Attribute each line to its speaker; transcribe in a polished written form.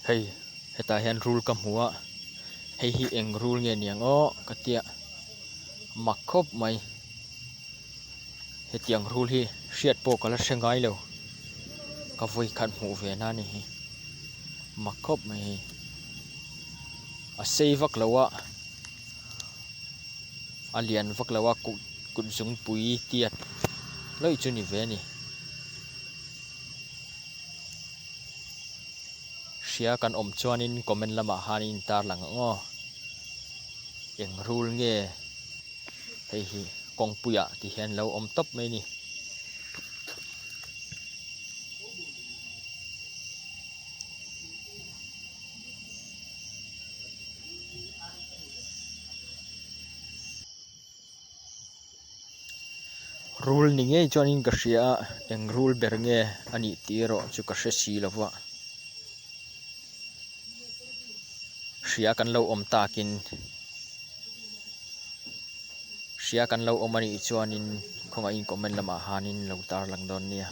Speaker 1: hei heta hian rule ka hmu a hei hi eng rule nge niang o katia makhop mai hetiang rule hi hriat po kala hrengai lo ka voi khat hmu ve na ni hi makhop mai hi a sei vak lowa a lian vak lowa kut zung pui tiat loi chu ni ve ni hria kan om chuanin comment lama hanin tar lang ngo eng rule nge hei hi kong puya ti hian lo om top mai ni rule ni nge chuanin ka hria eng rule ber nge ani tiro chu ka hre si lowa hria kan lo om takin hria kan lo om ani chuanin khonga in comment lama hanin lo tar lang don nia